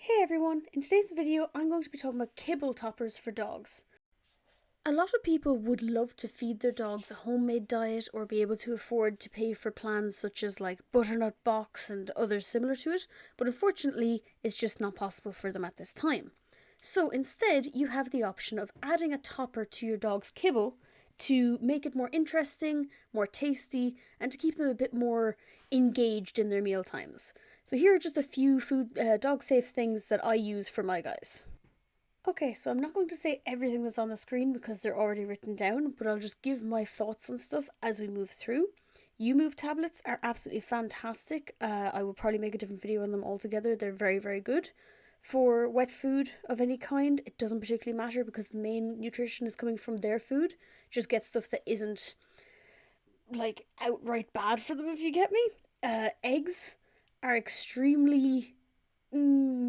Hey everyone, in today's video I'm going to be talking about kibble toppers for dogs. A lot of people would love to feed their dogs a homemade diet or be able to afford to pay for plans such as like butternut box and others similar to it, but unfortunately it's just not possible for them at this time. So instead you have the option of adding a topper to your dog's kibble to make it more interesting, more tasty, and to keep them a bit more engaged in their meal times. So here are just a few dog safe things that I use for my guys. Okay, so I'm not going to say everything that's on the screen because they're already written down, but I'll just give my thoughts on stuff as we move through. U-Move tablets are absolutely fantastic. I will probably make a different video on them altogether. They're very, very good. For wet food of any kind, it doesn't particularly matter because the main nutrition is coming from their food. Just get stuff that isn't like outright bad for them, if you get me. Eggs are extremely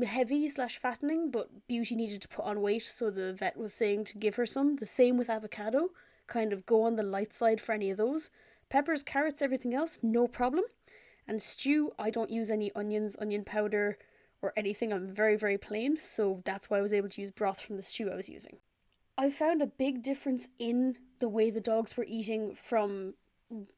heavy slash fattening, but Beauty needed to put on weight, so the vet was saying to give her some. The same with avocado, kind of go on the light side for any of those. Peppers, carrots, everything else, no problem. And stew, I don't use any onions, onion powder, or anything. I'm very, very plain, so that's why I was able to use broth from the stew I was using. I found a big difference in the way the dogs were eating from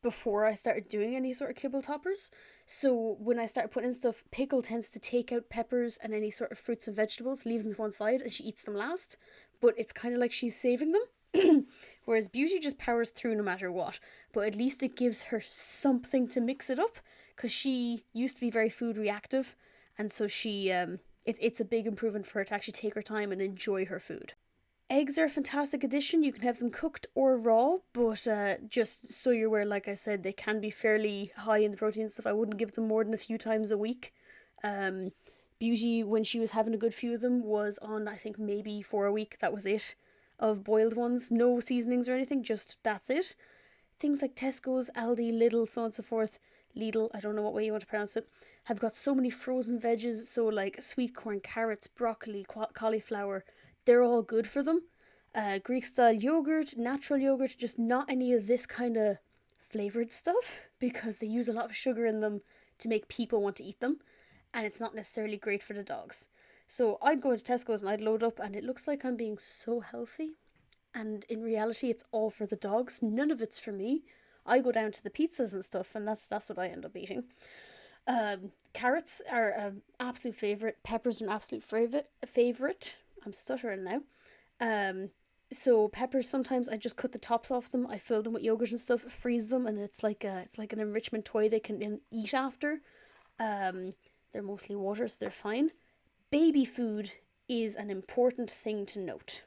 before I started doing any sort of kibble toppers. So when I started putting in stuff, Pickle tends to take out peppers and any sort of fruits and vegetables, leaves them to one side, and she eats them last. But it's kind of like she's saving them. Whereas Beauty just powers through no matter what. But at least it gives her something to mix it up, because she used to be very food reactive, and so it's a big improvement for her to actually take her time and enjoy her food. Eggs are a fantastic addition. You can have them cooked or raw, but just so you're aware, like I said, they can be fairly high in the protein stuff. I wouldn't give them more than a few times a week. Beauty, when she was having a good few of them, was on, I think, maybe 4 a week. That was it, of boiled ones. No seasonings or anything, just that's it. Things like Tesco's, Aldi, Lidl, so on and so forth. Lidl, I don't know what way you want to pronounce it, have got so many frozen veggies, so like sweet corn, carrots, broccoli, cauliflower, they're all good for them. Greek style yogurt, natural yogurt, just not any of this kind of flavoured stuff because they use a lot of sugar in them to make people want to eat them, and it's not necessarily great for the dogs. So I'd go into Tesco's and I'd load up, and it looks like I'm being so healthy, and in reality it's all for the dogs. None of it's for me. I go down to the pizzas and stuff, and that's what I end up eating. Carrots are an absolute favourite. Peppers are an absolute favourite. I'm stuttering now. So peppers, sometimes I just cut the tops off them. I fill them with yogurt and stuff, freeze them, and it's like an enrichment toy they can then eat after. They're mostly water, so they're fine. Baby food is an important thing to note.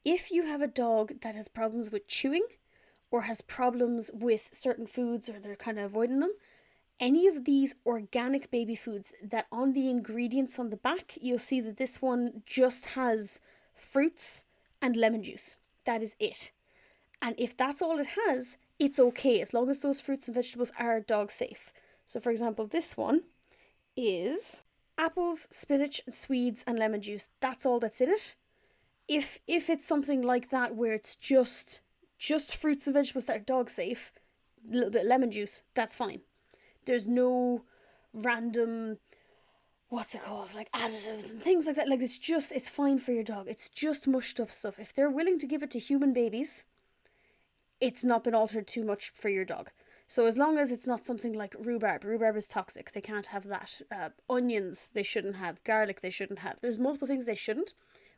If you have a dog that has problems with chewing or has problems with certain foods, or they're kind of avoiding them, any of these organic baby foods that on the ingredients on the back, you'll see that this one just has fruits and lemon juice. That is it. And if that's all it has, it's okay as long as those fruits and vegetables are dog safe. So for example, this one is apples, spinach, Swedes, and lemon juice. That's all that's in it. If it's something like that where it's just fruits and vegetables that are dog safe, a little bit of lemon juice, that's fine. There's no random, what's it called, like additives and things like that. Like it's fine for your dog. It's just mushed up stuff. If they're willing to give it to human babies, it's not been altered too much for your dog. So as long as it's not something like rhubarb is toxic. They can't have that. Onions they shouldn't have. Garlic they shouldn't have. There's multiple things they shouldn't,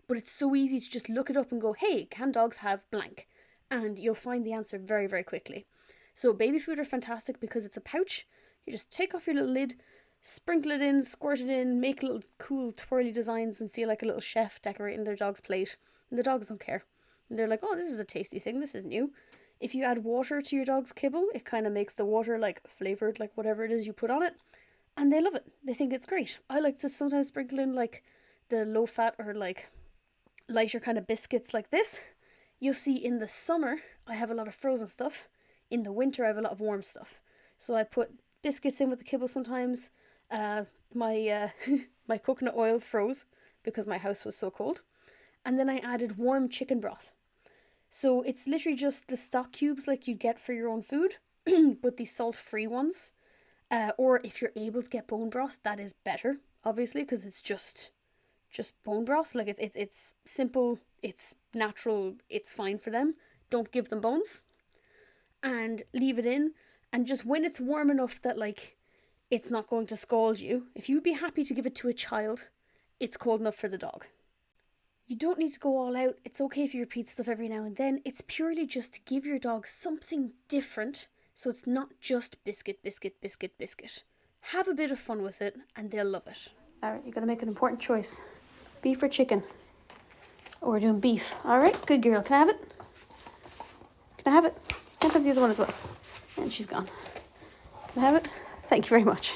but it's so easy to just look it up and go, hey, can dogs have blank? And you'll find the answer very, very quickly. So baby food are fantastic because it's a pouch. You just take off your little lid, sprinkle it in, squirt it in, make little cool twirly designs and feel like a little chef decorating their dog's plate. And the dogs don't care. And they're like, oh, this is a tasty thing, this is new. If you add water to your dog's kibble, it kind of makes the water like flavoured, like whatever it is you put on it. And they love it. They think it's great. I like to sometimes sprinkle in like the low fat or like lighter kind of biscuits like this. You'll see in the summer, I have a lot of frozen stuff. In the winter, I have a lot of warm stuff. So I put biscuits in with the kibble sometimes. My my coconut oil froze because my house was so cold. And then I added warm chicken broth. So it's literally just the stock cubes like you get for your own food, but the salt-free ones. Or if you're able to get bone broth, that is better, obviously, because it's just just bone broth. Like it's simple, it's natural, it's fine for them. Don't give them bones. And leave it in, and just when it's warm enough that like it's not going to scald you, if you'd be happy to give it to a child, it's cold enough for the dog. You don't need to go all out. It's okay if you repeat stuff every now and then. It's purely just to give your dog something different, so it's not just biscuit, biscuit, biscuit, biscuit. Have a bit of fun with it and they'll love it. Alright, you're going to make an important choice. Beef or chicken? Oh, we're doing beef. Alright, good girl. Can I have it? Can I have it? Can't have the other one as well. And she's gone. Can I have it? Thank you very much.